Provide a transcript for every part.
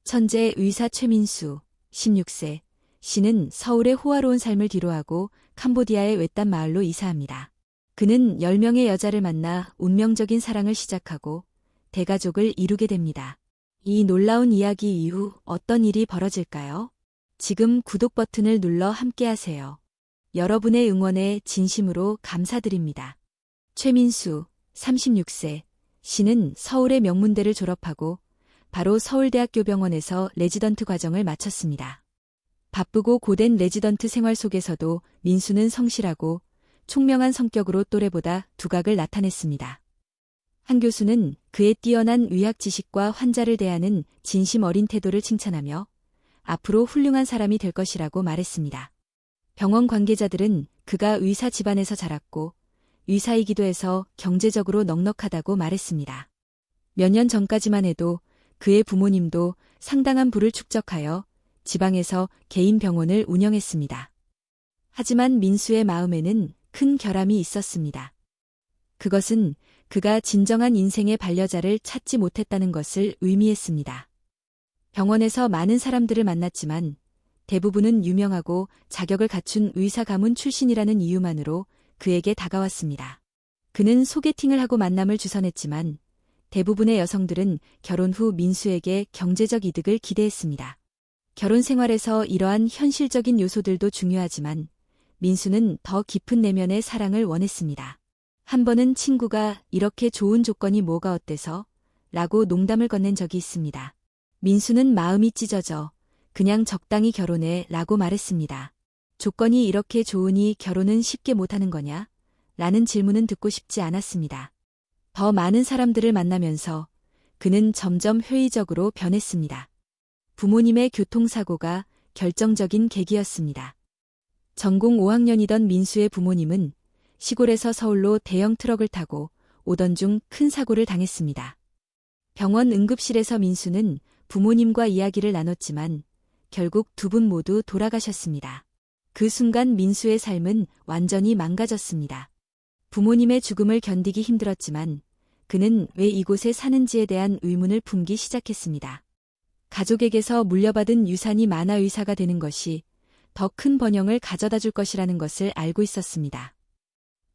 천재 의사 최민수, 16세, 씨는 서울의 호화로운 삶을 뒤로하고 캄보디아의 외딴 마을로 이사합니다. 그는 10명의 여자를 만나 운명적인 사랑을 시작하고 대가족을 이루게 됩니다. 이 놀라운 이야기 이후 어떤 일이 벌어질까요? 지금 구독 버튼을 눌러 함께하세요. 여러분의 응원에 진심으로 감사드립니다. 최민수, 36세, 씨는 서울의 명문대를 졸업하고 바로 서울대학교 병원에서 레지던트 과정을 마쳤습니다. 바쁘고 고된 레지던트 생활 속에서도 민수는 성실하고 총명한 성격으로 또래보다 두각을 나타냈습니다. 한 교수는 그의 뛰어난 의학 지식과 환자를 대하는 진심 어린 태도를 칭찬하며 앞으로 훌륭한 사람이 될 것이라고 말했습니다. 병원 관계자들은 그가 의사 집안에서 자랐고 의사이기도 해서 경제적으로 넉넉하다고 말했습니다. 몇 년 전까지만 해도 그의 부모님도 상당한 부를 축적하여 지방에서 개인 병원을 운영했습니다. 하지만 민수의 마음에는 큰 결함이 있었습니다. 그것은 그가 진정한 인생의 반려자를 찾지 못했다는 것을 의미했습니다. 병원에서 많은 사람들을 만났지만 대부분은 유명하고 자격을 갖춘 의사 가문 출신이라는 이유만으로 그에게 다가왔습니다. 그는 소개팅을 하고 만남을 주선했지만 대부분의 여성들은 결혼 후 민수에게 경제적 이득을 기대했습니다. 결혼 생활에서 이러한 현실적인 요소들도 중요하지만 민수는 더 깊은 내면의 사랑을 원했습니다. 한 번은 친구가 이렇게 좋은 조건이 뭐가 어때서? 라고 농담을 건넨 적이 있습니다. 민수는 마음이 찢어져 그냥 적당히 결혼해 라고 말했습니다. 조건이 이렇게 좋으니 결혼은 쉽게 못하는 거냐? 라는 질문은 듣고 싶지 않았습니다. 더 많은 사람들을 만나면서 그는 점점 회의적으로 변했습니다. 부모님의 교통사고가 결정적인 계기였습니다. 전공 5학년이던 민수의 부모님은 시골에서 서울로 대형 트럭을 타고 오던 중 큰 사고를 당했습니다. 병원 응급실에서 민수는 부모님과 이야기를 나눴지만 결국 두 분 모두 돌아가셨습니다. 그 순간 민수의 삶은 완전히 망가졌습니다. 부모님의 죽음을 견디기 힘들었지만 그는 왜 이곳에 사는지에 대한 의문을 품기 시작했습니다. 가족에게서 물려받은 유산이 많아 의사가 되는 것이 더 큰 번영을 가져다 줄 것이라는 것을 알고 있었습니다.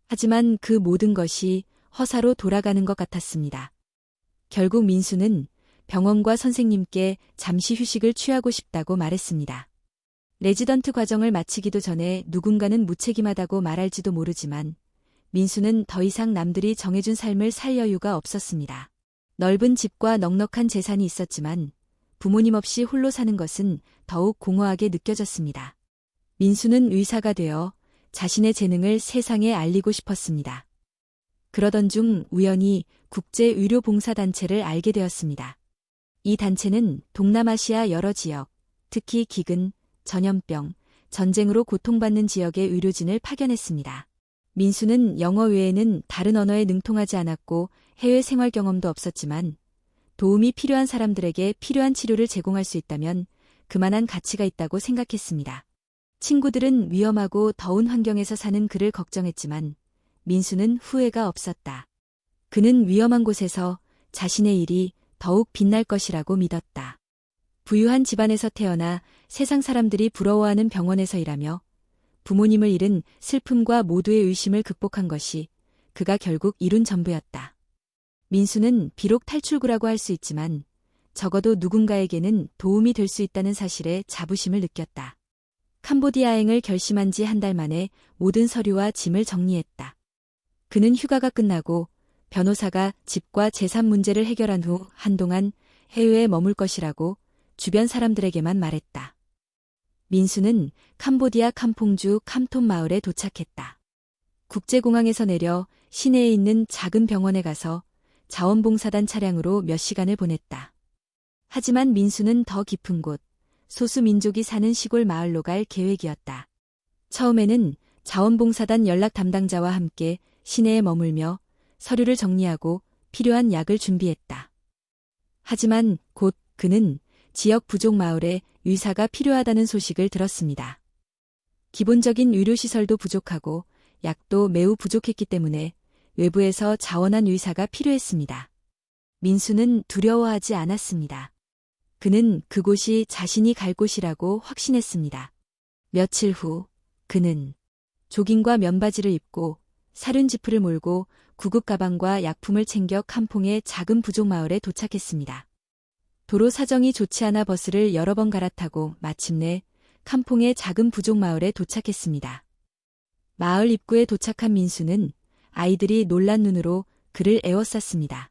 하지만 그 모든 것이 허사로 돌아가는 것 같았습니다. 결국 민수는 병원과 선생님께 잠시 휴식을 취하고 싶다고 말했습니다. 레지던트 과정을 마치기도 전에 누군가는 무책임하다고 말할지도 모르지만 민수는 더 이상 남들이 정해준 삶을 살 여유가 없었습니다. 넓은 집과 넉넉한 재산이 있었지만 부모님 없이 홀로 사는 것은 더욱 공허하게 느껴졌습니다. 민수는 의사가 되어 자신의 재능을 세상에 알리고 싶었습니다. 그러던 중 우연히 국제의료봉사단체를 알게 되었습니다. 이 단체는 동남아시아 여러 지역, 특히 기근, 전염병, 전쟁으로 고통받는 지역의 의료진을 파견했습니다. 민수는 영어 외에는 다른 언어에 능통하지 않았고 해외 생활 경험도 없었지만 도움이 필요한 사람들에게 필요한 치료를 제공할 수 있다면 그만한 가치가 있다고 생각했습니다. 친구들은 위험하고 더운 환경에서 사는 그를 걱정했지만 민수는 후회가 없었다. 그는 위험한 곳에서 자신의 일이 더욱 빛날 것이라고 믿었다. 부유한 집안에서 태어나 세상 사람들이 부러워하는 병원에서 일하며 부모님을 잃은 슬픔과 모두의 의심을 극복한 것이 그가 결국 이룬 전부였다. 민수는 비록 탈출구라고 할 수 있지만 적어도 누군가에게는 도움이 될 수 있다는 사실에 자부심을 느꼈다. 캄보디아행을 결심한 지 한 달 만에 모든 서류와 짐을 정리했다. 그는 휴가가 끝나고 변호사가 집과 재산 문제를 해결한 후 한동안 해외에 머물 것이라고 주변 사람들에게만 말했다. 민수는 캄보디아 캄퐁주 캄톤 마을에 도착했다. 국제공항에서 내려 시내에 있는 작은 병원에 가서 자원봉사단 차량으로 몇 시간을 보냈다. 하지만 민수는 더 깊은 곳, 소수민족이 사는 시골 마을로 갈 계획이었다. 처음에는 자원봉사단 연락 담당자와 함께 시내에 머물며 서류를 정리하고 필요한 약을 준비했다. 하지만 곧 그는 지역 부족 마을에 의사가 필요하다는 소식을 들었습니다. 기본적인 의료시설도 부족하고 약도 매우 부족했기 때문에 외부에서 자원한 의사가 필요했습니다. 민수는 두려워하지 않았습니다. 그는 그곳이 자신이 갈 곳이라고 확신했습니다. 며칠 후 그는 조깅과 면바지를 입고 사륜 지프를 몰고 구급 가방과 약품을 챙겨 캄퐁의 작은 부족 마을에 도착했습니다. 도로 사정이 좋지 않아 버스를 여러 번 갈아타고 마침내 캄퐁의 작은 부족 마을에 도착했습니다. 마을 입구에 도착한 민수는 아이들이 놀란 눈으로 그를 에워쌌습니다.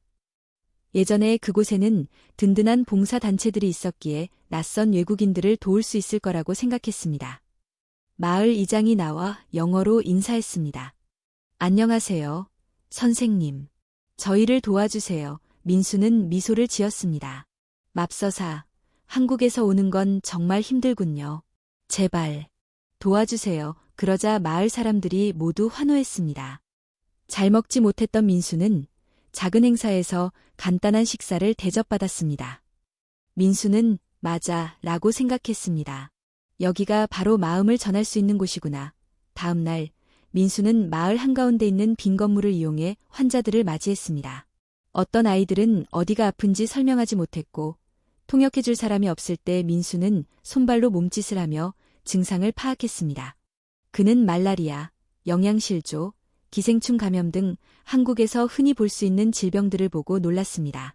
예전에 그곳에는 든든한 봉사단체들이 있었기에 낯선 외국인들을 도울 수 있을 거라고 생각했습니다. 마을 이장이 나와 영어로 인사했습니다. 안녕하세요, 선생님. 저희를 도와주세요. 민수는 미소를 지었습니다. 맙서사, 한국에서 오는 건 정말 힘들군요. 제발 도와주세요. 그러자 마을 사람들이 모두 환호했습니다. 잘 먹지 못했던 민수는 작은 행사에서 간단한 식사를 대접받았습니다. 민수는 맞아 라고 생각했습니다. 여기가 바로 마음을 전할 수 있는 곳이구나. 다음 날 민수는 마을 한가운데 있는 빈 건물을 이용해 환자들을 맞이했습니다. 어떤 아이들은 어디가 아픈지 설명하지 못했고 통역해줄 사람이 없을 때 민수는 손발로 몸짓을 하며 증상을 파악했습니다. 그는 말라리아, 영양실조, 기생충 감염 등 한국에서 흔히 볼 수 있는 질병들을 보고 놀랐습니다.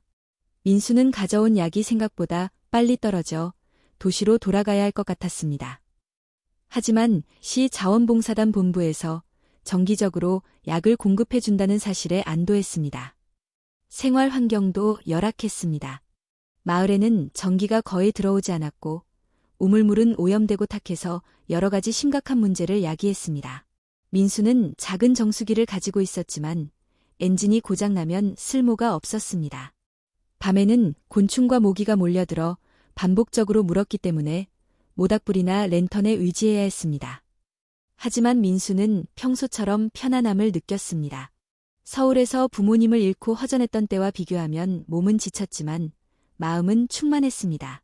민수는 가져온 약이 생각보다 빨리 떨어져 도시로 돌아가야 할 것 같았습니다. 하지만 시 자원봉사단 본부에서 정기적으로 약을 공급해준다는 사실에 안도했습니다. 생활 환경도 열악했습니다. 마을에는 전기가 거의 들어오지 않았고 우물물은 오염되고 탁해서 여러 가지 심각한 문제를 야기했습니다. 민수는 작은 정수기를 가지고 있었지만 엔진이 고장나면 쓸모가 없었습니다. 밤에는 곤충과 모기가 몰려들어 반복적으로 물었기 때문에 모닥불이나 랜턴에 의지해야 했습니다. 하지만 민수는 평소처럼 편안함을 느꼈습니다. 서울에서 부모님을 잃고 허전했던 때와 비교하면 몸은 지쳤지만 마음은 충만했습니다.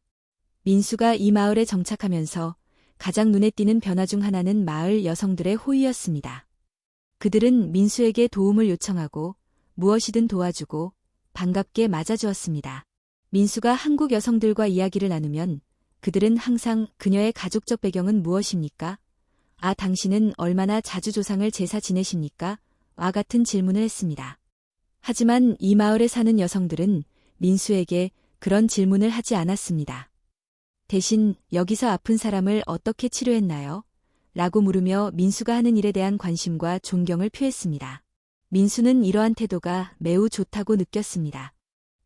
민수가 이 마을에 정착하면서 가장 눈에 띄는 변화 중 하나는 마을 여성들의 호의였습니다. 그들은 민수에게 도움을 요청하고 무엇이든 도와주고 반갑게 맞아주었습니다. 민수가 한국 여성들과 이야기를 나누면 그들은 항상 그녀의 가족적 배경은 무엇입니까? 아, 당신은 얼마나 자주 조상을 제사 지내십니까? 와 같은 질문을 했습니다. 하지만 이 마을에 사는 여성들은 민수에게 그런 질문을 하지 않았습니다. 대신 여기서 아픈 사람을 어떻게 치료했나요? 라고 물으며 민수가 하는 일에 대한 관심과 존경을 표했습니다. 민수는 이러한 태도가 매우 좋다고 느꼈습니다.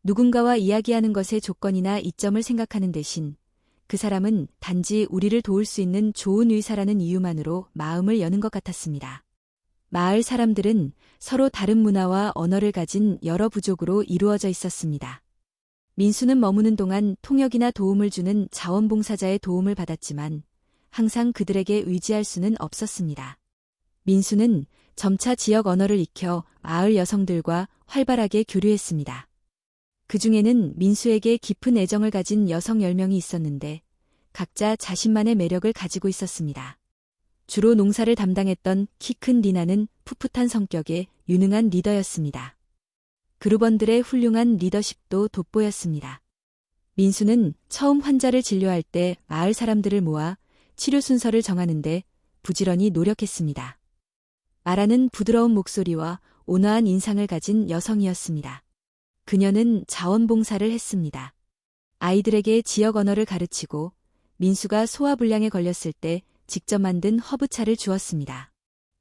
누군가와 이야기하는 것의 조건이나 이점을 생각하는 대신 그 사람은 단지 우리를 도울 수 있는 좋은 의사라는 이유만으로 마음을 여는 것 같았습니다. 마을 사람들은 서로 다른 문화와 언어를 가진 여러 부족으로 이루어져 있었습니다. 민수는 머무는 동안 통역이나 도움을 주는 자원봉사자의 도움을 받았지만 항상 그들에게 의지할 수는 없었습니다. 민수는 점차 지역 언어를 익혀 마을 여성들과 활발하게 교류했습니다. 그 중에는 민수에게 깊은 애정을 가진 여성 10명이 있었는데 각자 자신만의 매력을 가지고 있었습니다. 주로 농사를 담당했던 키 큰 리나는 풋풋한 성격의 유능한 리더였습니다. 그룹원들의 훌륭한 리더십도 돋보였습니다. 민수는 처음 환자를 진료할 때 마을 사람들을 모아 치료 순서를 정하는데 부지런히 노력했습니다. 말하는 부드러운 목소리와 온화한 인상을 가진 여성이었습니다. 그녀는 자원봉사를 했습니다. 아이들에게 지역 언어를 가르치고 민수가 소화불량에 걸렸을 때 직접 만든 허브차를 주었습니다.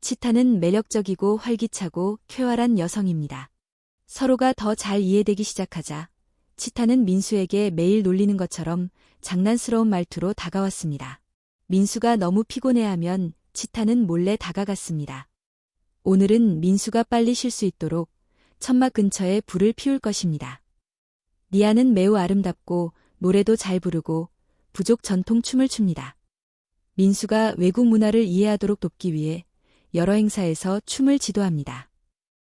치타는 매력적이고 활기차고 쾌활한 여성입니다. 서로가 더 잘 이해되기 시작하자 치타는 민수에게 매일 놀리는 것처럼 장난스러운 말투로 다가왔습니다. 민수가 너무 피곤해하면 치타는 몰래 다가갔습니다. 오늘은 민수가 빨리 쉴 수 있도록 천막 근처에 불을 피울 것입니다. 니아는 매우 아름답고 노래도 잘 부르고 부족 전통 춤을 춥니다. 민수가 외국 문화를 이해하도록 돕기 위해 여러 행사에서 춤을 지도합니다.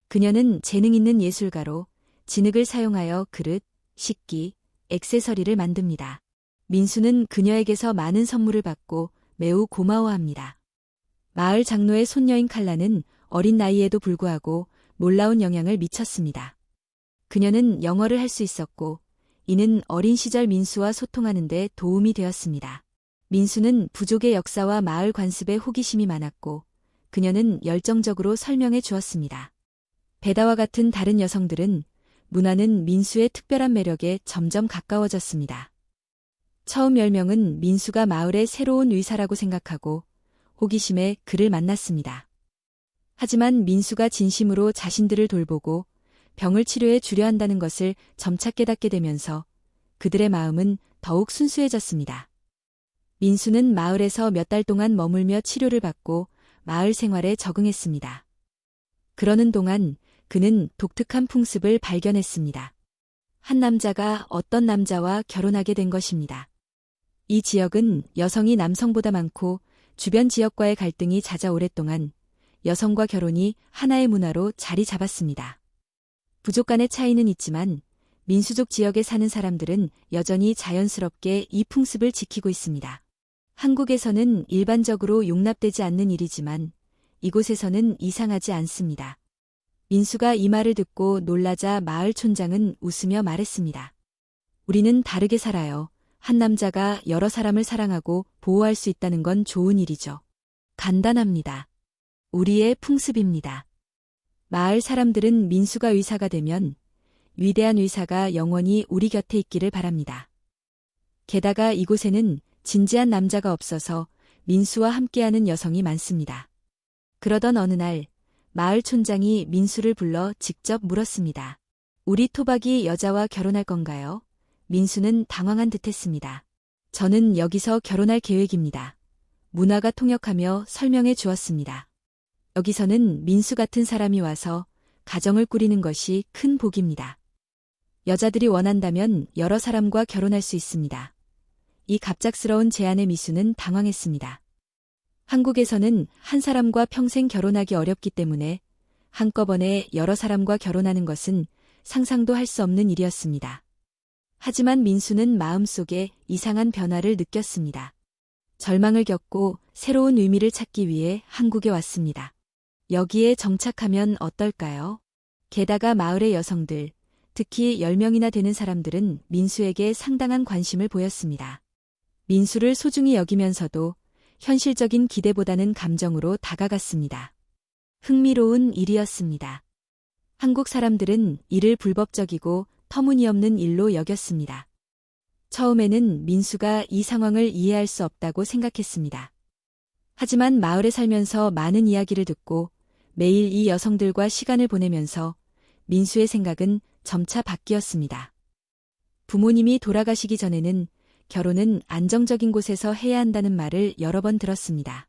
그녀는 재능 있는 예술가로 진흙을 사용하여 그릇, 식기, 액세서리를 만듭니다. 민수는 그녀에게서 많은 선물을 받고 매우 고마워합니다. 마을 장로의 손녀인 칼라는 어린 나이에도 불구하고 놀라운 영향을 미쳤습니다. 그녀는 영어를 할 수 있었고 이는 어린 시절 민수와 소통하는 데 도움이 되었습니다. 민수는 부족의 역사와 마을 관습에 호기심이 많았고 그녀는 열정적으로 설명해 주었습니다. 베다와 같은 다른 여성들은 문화는 민수의 특별한 매력에 점점 가까워졌습니다. 처음 10명은 민수가 마을의 새로운 의사라고 생각하고 호기심에 그를 만났습니다. 하지만 민수가 진심으로 자신들을 돌보고 병을 치료해 주려 한다는 것을 점차 깨닫게 되면서 그들의 마음은 더욱 순수해졌습니다. 민수는 마을에서 몇 달 동안 머물며 치료를 받고 마을 생활에 적응했습니다. 그러는 동안 그는 독특한 풍습을 발견했습니다. 한 남자가 어떤 남자와 결혼하게 된 것입니다. 이 지역은 여성이 남성보다 많고 주변 지역과의 갈등이 잦아 오랫동안 여성과 결혼이 하나의 문화로 자리 잡았습니다. 부족 간의 차이는 있지만 민수족 지역에 사는 사람들은 여전히 자연스럽게 이 풍습을 지키고 있습니다. 한국에서는 일반적으로 용납되지 않는 일이지만 이곳에서는 이상하지 않습니다. 민수가 이 말을 듣고 놀라자 마을 촌장은 웃으며 말했습니다. 우리는 다르게 살아요. 한 남자가 여러 사람을 사랑하고 보호할 수 있다는 건 좋은 일이죠. 간단합니다. 우리의 풍습입니다. 마을 사람들은 민수가 의사가 되면 위대한 의사가 영원히 우리 곁에 있기를 바랍니다. 게다가 이곳에는 진지한 남자가 없어서 민수와 함께하는 여성이 많습니다. 그러던 어느 날 마을 촌장이 민수를 불러 직접 물었습니다. 우리 토박이 여자와 결혼할 건가요? 민수는 당황한 듯했습니다. 저는 여기서 결혼할 계획입니다. 문화가 통역하며 설명해 주었습니다. 여기서는 민수 같은 사람이 와서 가정을 꾸리는 것이 큰 복입니다. 여자들이 원한다면 여러 사람과 결혼할 수 있습니다. 이 갑작스러운 제안에 민수는 당황했습니다. 한국에서는 한 사람과 평생 결혼하기 어렵기 때문에 한꺼번에 여러 사람과 결혼하는 것은 상상도 할 수 없는 일이었습니다. 하지만 민수는 마음속에 이상한 변화를 느꼈습니다. 절망을 겪고 새로운 의미를 찾기 위해 한국에 왔습니다. 여기에 정착하면 어떨까요? 게다가 마을의 여성들, 특히 10명이나 되는 사람들은 민수에게 상당한 관심을 보였습니다. 민수를 소중히 여기면서도 현실적인 기대보다는 감정으로 다가갔습니다. 흥미로운 일이었습니다. 한국 사람들은 이를 불법적이고 터무니없는 일로 여겼습니다. 처음에는 민수가 이 상황을 이해할 수 없다고 생각했습니다. 하지만 마을에 살면서 많은 이야기를 듣고 매일 이 여성들과 시간을 보내면서 민수의 생각은 점차 바뀌었습니다. 부모님이 돌아가시기 전에는 결혼은 안정적인 곳에서 해야 한다는 말을 여러 번 들었습니다.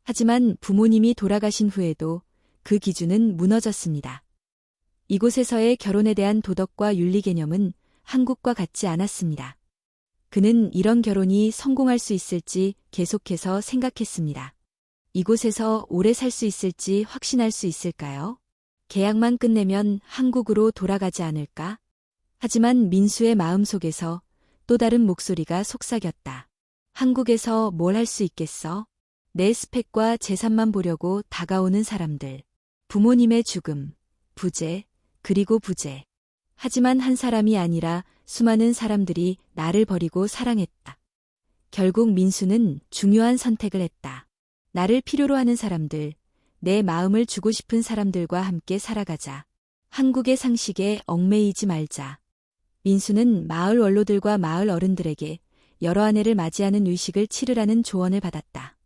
하지만 부모님이 돌아가신 후에도 그 기준은 무너졌습니다. 이곳에서의 결혼에 대한 도덕과 윤리 개념은 한국과 같지 않았습니다. 그는 이런 결혼이 성공할 수 있을지 계속해서 생각했습니다. 이곳에서 오래 살 수 있을지 확신할 수 있을까요? 계약만 끝내면 한국으로 돌아가지 않을까? 하지만 민수의 마음속에서 또 다른 목소리가 속삭였다. 한국에서 뭘 할 수 있겠어? 내 스펙과 재산만 보려고 다가오는 사람들. 부모님의 죽음, 부재, 그리고 부재. 하지만 한 사람이 아니라 수많은 사람들이 나를 버리고 사랑했다. 결국 민수는 중요한 선택을 했다. 나를 필요로 하는 사람들, 내 마음을 주고 싶은 사람들과 함께 살아가자. 한국의 상식에 얽매이지 말자. 민수는 마을 원로들과 마을 어른들에게 여러 아내를 맞이하는 의식을 치르라는 조언을 받았다.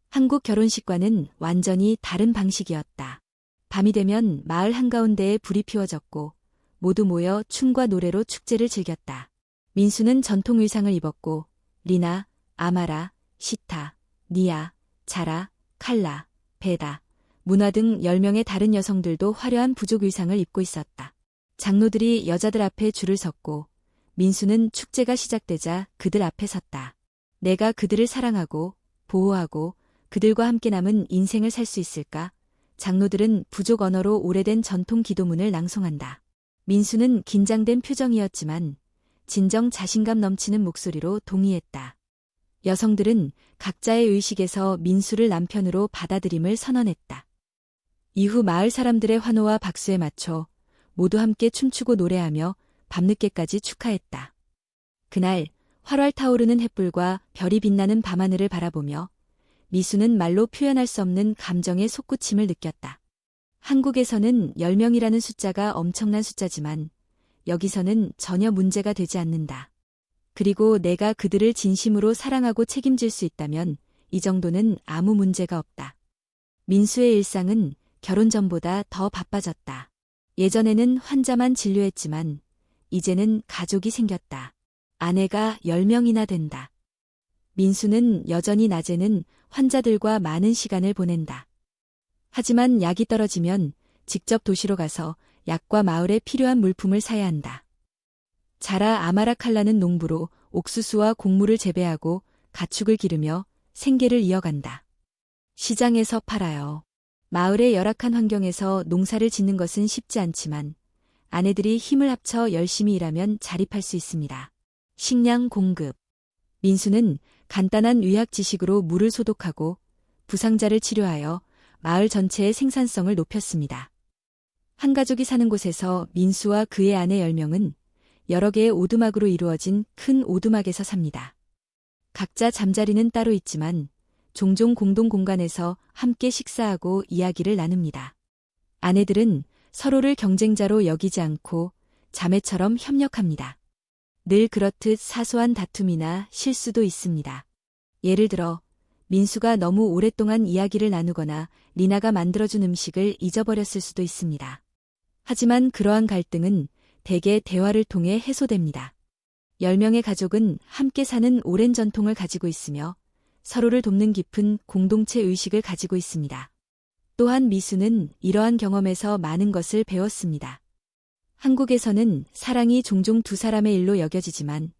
한국 결혼식과는 완전히 다른 방식이었다. 밤이 되면 마을 한가운데에 불이 피워졌고 모두 모여 춤과 노래로 축제를 즐겼다. 민수는 전통 의상을 입었고 리나, 아마라, 시타, 니아, 자라, 칼라, 베다, 문화 등 10명의 다른 여성들도 화려한 부족 의상을 입고 있었다. 장로들이 여자들 앞에 줄을 섰고 민수는 축제가 시작되자 그들 앞에 섰다. 내가 그들을 사랑하고 보호하고 그들과 함께 남은 인생을 살 수 있을까? 장로들은 부족 언어로 오래된 전통 기도문을 낭송한다. 민수는 긴장된 표정이었지만 진정 자신감 넘치는 목소리로 동의했다. 여성들은 각자의 의식에서 민수를 남편으로 받아들임을 선언했다. 이후 마을 사람들의 환호와 박수에 맞춰 모두 함께 춤추고 노래하며 밤늦게까지 축하했다. 그날 활활 타오르는 햇불과 별이 빛나는 밤하늘을 바라보며 미수는 말로 표현할 수 없는 감정의 솟구침을 느꼈다. 한국에서는 10명이라는 숫자가 엄청난 숫자지만 여기서는 전혀 문제가 되지 않는다. 그리고 내가 그들을 진심으로 사랑하고 책임질 수 있다면 이 정도는 아무 문제가 없다. 민수의 일상은 결혼 전보다 더 바빠졌다. 예전에는 환자만 진료했지만 이제는 가족이 생겼다. 아내가 10명이나 된다. 민수는 여전히 낮에는 환자들과 많은 시간을 보낸다. 하지만 약이 떨어지면 직접 도시로 가서 약과 마을에 필요한 물품을 사야 한다. 자라 아마라칼라는 농부로 옥수수와 곡물을 재배하고 가축을 기르며 생계를 이어간다. 시장에서 팔아요. 마을의 열악한 환경에서 농사를 짓는 것은 쉽지 않지만 아내들이 힘을 합쳐 열심히 일하면 자립할 수 있습니다. 식량 공급. 민수는 간단한 의학 지식으로 물을 소독하고 부상자를 치료하여 마을 전체의 생산성을 높였습니다. 한 가족이 사는 곳에서 민수와 그의 아내 10명은 여러 개의 오두막으로 이루어진 큰 오두막에서 삽니다. 각자 잠자리는 따로 있지만 종종 공동 공간에서 함께 식사하고 이야기를 나눕니다. 아내들은 서로를 경쟁자로 여기지 않고 자매처럼 협력합니다. 늘 그렇듯 사소한 다툼이나 실수도 있습니다. 예를 들어 민수가 너무 오랫동안 이야기를 나누거나 리나가 만들어준 음식을 잊어버렸을 수도 있습니다. 하지만 그러한 갈등은 대개 대화를 통해 해소됩니다. 10명의 가족은 함께 사는 오랜 전통을 가지고 있으며 서로를 돕는 깊은 공동체 의식을 가지고 있습니다. 또한 미수는 이러한 경험에서 많은 것을 배웠습니다. 한국에서는 사랑이 종종 두 사람의 일로 여겨지지만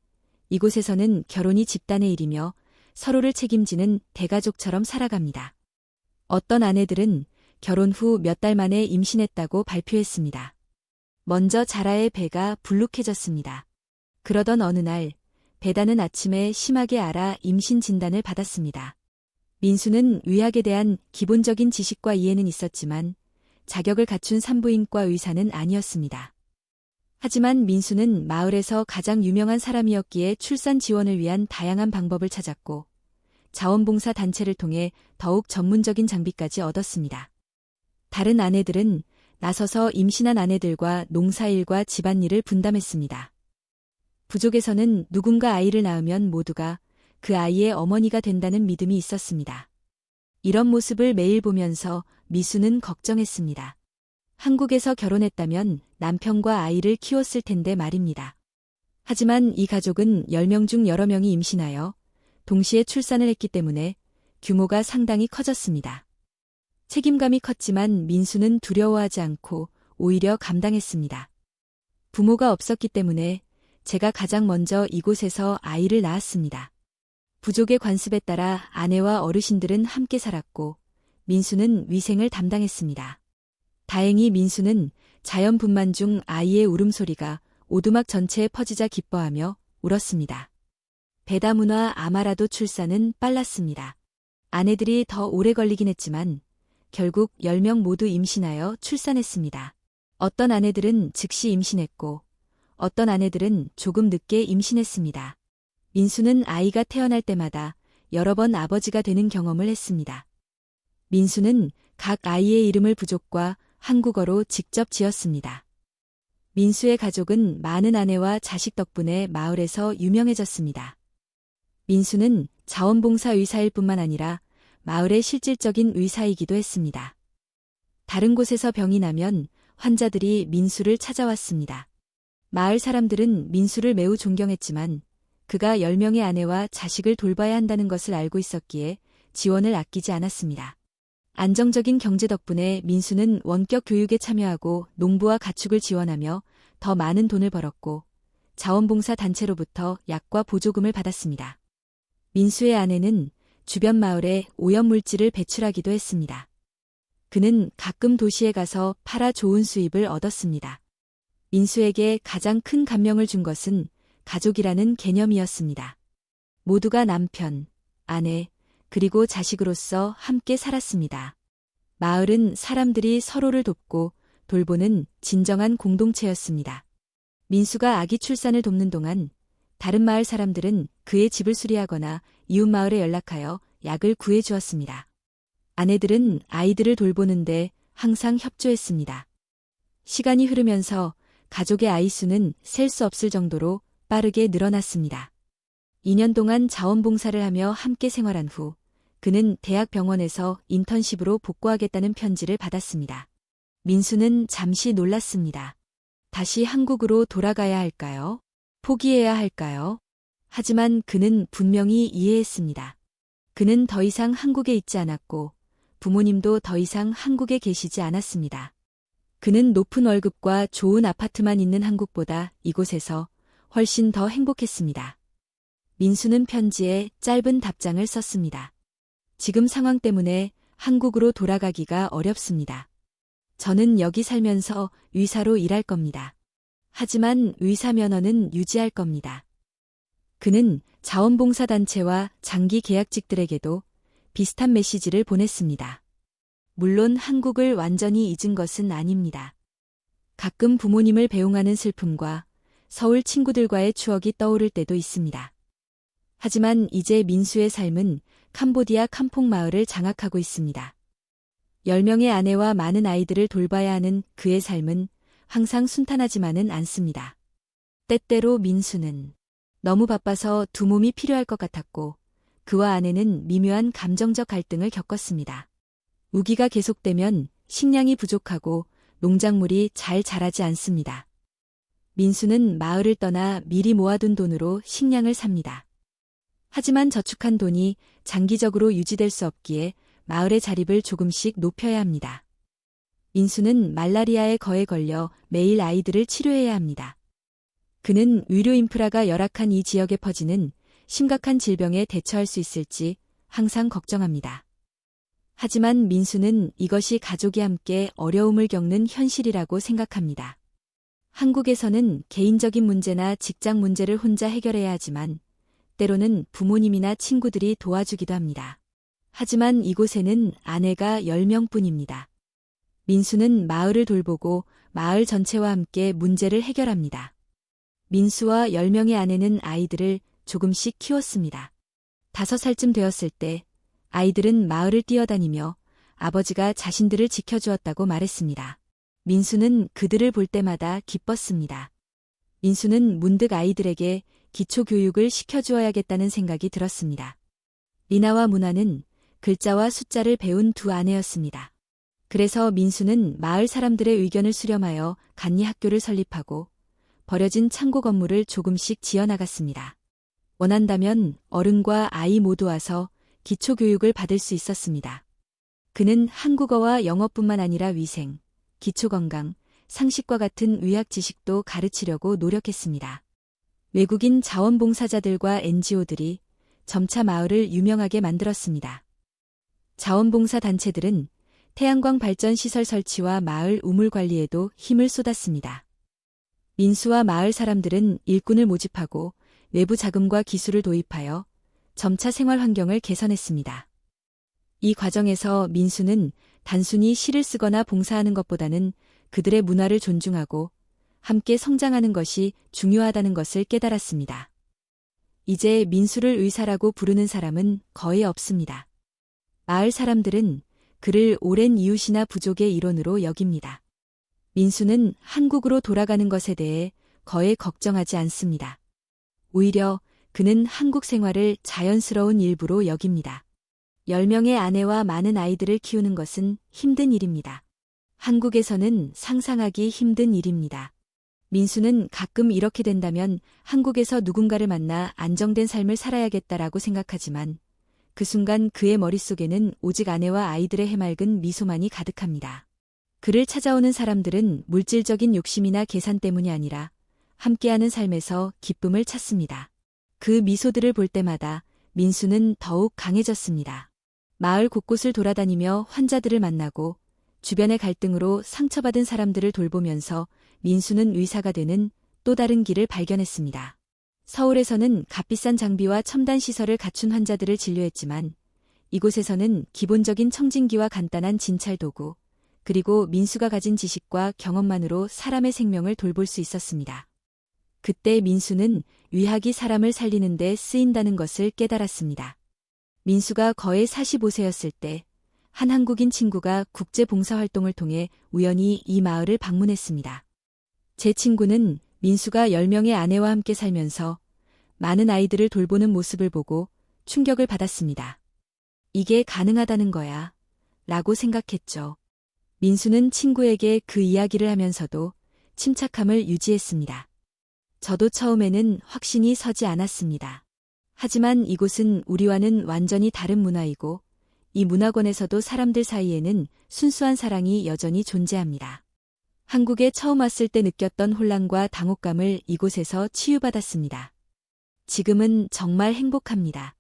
이곳에서는 결혼이 집단의 일이며 서로를 책임지는 대가족처럼 살아갑니다. 어떤 아내들은 결혼 후 몇 달 만에 임신했다고 발표했습니다. 먼저 자라의 배가 불룩해졌습니다. 그러던 어느 날 베다는 아침에 심하게 앓아 임신 진단을 받았습니다. 민수는 의학에 대한 기본적인 지식과 이해는 있었지만 자격을 갖춘 산부인과 의사는 아니었습니다. 하지만 민수는 마을에서 가장 유명한 사람이었기에 출산 지원을 위한 다양한 방법을 찾았고 자원봉사 단체를 통해 더욱 전문적인 장비까지 얻었습니다. 다른 아내들은 나서서 임신한 아내들과 농사일과 집안일을 분담했습니다. 부족에서는 누군가 아이를 낳으면 모두가 그 아이의 어머니가 된다는 믿음이 있었습니다. 이런 모습을 매일 보면서 미수는 걱정했습니다. 한국에서 결혼했다면 남편과 아이를 키웠을 텐데 말입니다. 하지만 이 가족은 10명 중 여러 명이 임신하여 동시에 출산을 했기 때문에 규모가 상당히 커졌습니다. 책임감이 컸지만 민수는 두려워하지 않고 오히려 감당했습니다. 부모가 없었기 때문에 제가 가장 먼저 이곳에서 아이를 낳았습니다. 부족의 관습에 따라 아내와 어르신들은 함께 살았고 민수는 위생을 담당했습니다. 다행히 민수는 자연분만 중 아이의 울음소리가 오두막 전체에 퍼지자 기뻐하며 울었습니다. 베다문화 아마라도 출산은 빨랐습니다. 아내들이 더 오래 걸리긴 했지만 결국 10명 모두 임신하여 출산했습니다. 어떤 아내들은 즉시 임신했고 어떤 아내들은 조금 늦게 임신했습니다. 민수는 아이가 태어날 때마다 여러 번 아버지가 되는 경험을 했습니다. 민수는 각 아이의 이름을 부족과 한국어로 직접 지었습니다. 민수의 가족은 많은 아내와 자식 덕분에 마을에서 유명해졌습니다. 민수는 자원봉사 의사일 뿐만 아니라 마을의 실질적인 의사이기도 했습니다. 다른 곳에서 병이 나면 환자들이 민수를 찾아왔습니다. 마을 사람들은 민수를 매우 존경했지만 그가 10명의 아내와 자식을 돌봐야 한다는 것을 알고 있었기에 지원을 아끼지 않았습니다. 안정적인 경제 덕분에 민수는 원격 교육에 참여하고 농부와 가축을 지원하며 더 많은 돈을 벌었고 자원봉사 단체로부터 약과 보조금을 받았습니다. 민수의 아내는 주변 마을에 오염물질을 배출하기도 했습니다. 그는 가끔 도시에 가서 팔아 좋은 수입을 얻었습니다. 민수에게 가장 큰 감명을 준 것은 가족이라는 개념이었습니다. 모두가 남편, 아내, 그리고 자식으로서 함께 살았습니다. 마을은 사람들이 서로를 돕고 돌보는 진정한 공동체였습니다. 민수가 아기 출산을 돕는 동안 다른 마을 사람들은 그의 집을 수리하거나 이웃 마을에 연락하여 약을 구해 주었습니다. 아내들은 아이들을 돌보는데 항상 협조했습니다. 시간이 흐르면서 가족의 아이 수는 셀 수 없을 정도로 빠르게 늘어났습니다. 2년 동안 자원봉사를 하며 함께 생활한 후 그는 대학병원에서 인턴십으로 복구하겠다는 편지를 받았습니다. 민수는 잠시 놀랐습니다. 다시 한국으로 돌아가야 할까요? 포기해야 할까요? 하지만 그는 분명히 이해했습니다. 그는 더 이상 한국에 있지 않았고 부모님도 더 이상 한국에 계시지 않았습니다. 그는 높은 월급과 좋은 아파트만 있는 한국보다 이곳에서 훨씬 더 행복했습니다. 민수는 편지에 짧은 답장을 썼습니다. 지금 상황 때문에 한국으로 돌아가기가 어렵습니다. 저는 여기 살면서 의사로 일할 겁니다. 하지만 의사 면허는 유지할 겁니다. 그는 자원봉사단체와 장기 계약직들에게도 비슷한 메시지를 보냈습니다. 물론 한국을 완전히 잊은 것은 아닙니다. 가끔 부모님을 배웅하는 슬픔과 서울 친구들과의 추억이 떠오를 때도 있습니다. 하지만 이제 민수의 삶은 캄보디아 캄퐁 마을을 장악하고 있습니다. 10명의 아내와 많은 아이들을 돌봐야 하는 그의 삶은 항상 순탄하지만은 않습니다. 때때로 민수는 너무 바빠서 두 몸이 필요할 것 같았고 그와 아내는 미묘한 감정적 갈등을 겪었습니다. 우기가 계속되면 식량이 부족하고 농작물이 잘 자라지 않습니다. 민수는 마을을 떠나 미리 모아둔 돈으로 식량을 삽니다. 하지만 저축한 돈이 장기적으로 유지될 수 없기에 마을의 자립을 조금씩 높여야 합니다. 민수는 말라리아에 거에 걸려 매일 아이들을 치료해야 합니다. 그는 의료 인프라가 열악한 이 지역에 퍼지는 심각한 질병에 대처할 수 있을지 항상 걱정합니다. 하지만 민수는 이것이 가족이 함께 어려움을 겪는 현실이라고 생각합니다. 한국에서는 개인적인 문제나 직장 문제를 혼자 해결해야 하지만 때로는 부모님이나 친구들이 도와주기도 합니다. 하지만 이곳에는 아내가 10명뿐입니다. 민수는 마을을 돌보고 마을 전체와 함께 문제를 해결합니다. 민수와 10명의 아내는 아이들을 조금씩 키웠습니다. 5살쯤 되었을 때 아이들은 마을을 뛰어다니며 아버지가 자신들을 지켜주었다고 말했습니다. 민수는 그들을 볼 때마다 기뻤습니다. 민수는 문득 아이들에게 기초교육을 시켜주어야겠다는 생각이 들었습니다. 리나와 문화는 글자와 숫자를 배운 두 아내였습니다. 그래서 민수는 마을 사람들의 의견을 수렴하여 간이 학교를 설립하고 버려진 창고 건물을 조금씩 지어나갔습니다. 원한다면 어른과 아이 모두 와서 기초교육을 받을 수 있었습니다. 그는 한국어와 영어뿐만 아니라 위생, 기초건강, 상식과 같은 의학 지식도 가르치려고 노력했습니다. 외국인 자원봉사자들과 NGO들이 점차 마을을 유명하게 만들었습니다. 자원봉사 단체들은 태양광 발전 시설 설치와 마을 우물 관리에도 힘을 쏟았습니다. 민수와 마을 사람들은 일꾼을 모집하고 외부 자금과 기술을 도입하여 점차 생활 환경을 개선했습니다. 이 과정에서 민수는 단순히 시를 쓰거나 봉사하는 것보다는 그들의 문화를 존중하고 함께 성장하는 것이 중요하다는 것을 깨달았습니다. 이제 민수를 의사라고 부르는 사람은 거의 없습니다. 마을 사람들은 그를 오랜 이웃이나 부족의 일원으로 여깁니다. 민수는 한국으로 돌아가는 것에 대해 거의 걱정하지 않습니다. 오히려 그는 한국 생활을 자연스러운 일부로 여깁니다. 10명의 아내와 많은 아이들을 키우는 것은 힘든 일입니다. 한국에서는 상상하기 힘든 일입니다. 민수는 가끔 이렇게 된다면 한국에서 누군가를 만나 안정된 삶을 살아야겠다라고 생각하지만 그 순간 그의 머릿속에는 오직 아내와 아이들의 해맑은 미소만이 가득합니다. 그를 찾아오는 사람들은 물질적인 욕심이나 계산 때문이 아니라 함께하는 삶에서 기쁨을 찾습니다. 그 미소들을 볼 때마다 민수는 더욱 강해졌습니다. 마을 곳곳을 돌아다니며 환자들을 만나고 주변의 갈등으로 상처받은 사람들을 돌보면서 민수는 의사가 되는 또 다른 길을 발견했습니다. 서울에서는 값비싼 장비와 첨단 시설을 갖춘 환자들을 진료했지만 이곳에서는 기본적인 청진기와 간단한 진찰 도구, 그리고 민수가 가진 지식과 경험만으로 사람의 생명을 돌볼 수 있었습니다. 그때 민수는 위학이 사람을 살리는 데 쓰인다는 것을 깨달았습니다. 민수가 거의 45세였을 때 한 한국인 친구가 국제봉사활동을 통해 우연히 이 마을을 방문했습니다. 제 친구는 민수가 10명의 아내와 함께 살면서 많은 아이들을 돌보는 모습을 보고 충격을 받았습니다. 이게 가능하다는 거야 라고 생각했죠. 민수는 친구에게 그 이야기를 하면서도 침착함을 유지했습니다. 저도 처음에는 확신이 서지 않았습니다. 하지만 이곳은 우리와는 완전히 다른 문화이고 이 문화권에서도 사람들 사이에는 순수한 사랑이 여전히 존재합니다. 한국에 처음 왔을 때 느꼈던 혼란과 당혹감을 이곳에서 치유받았습니다. 지금은 정말 행복합니다.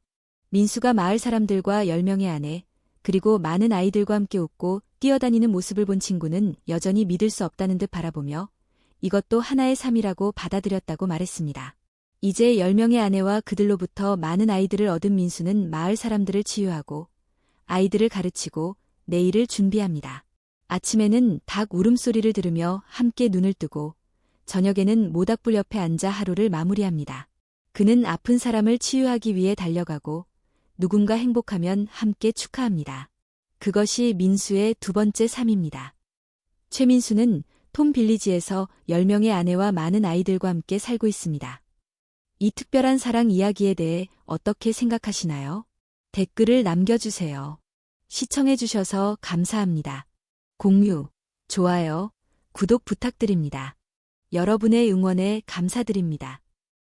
민수가 마을 사람들과 10명의 아내, 그리고 많은 아이들과 함께 웃고 뛰어다니는 모습을 본 친구는 여전히 믿을 수 없다는 듯 바라보며 이것도 하나의 삶이라고 받아들였다고 말했습니다. 이제 10명의 아내와 그들로부터 많은 아이들을 얻은 민수는 마을 사람들을 치유하고 아이들을 가르치고 내일을 준비합니다. 아침에는 닭 울음소리를 들으며 함께 눈을 뜨고 저녁에는 모닥불 옆에 앉아 하루를 마무리합니다. 그는 아픈 사람을 치유하기 위해 달려가고 누군가 행복하면 함께 축하합니다. 그것이 민수의 두 번째 삶입니다. 최민수는 톰 빌리지에서 10명의 아내와 많은 아이들과 함께 살고 있습니다. 이 특별한 사랑 이야기에 대해 어떻게 생각하시나요? 댓글을 남겨주세요. 시청해주셔서 감사합니다. 공유, 좋아요, 구독 부탁드립니다. 여러분의 응원에 감사드립니다.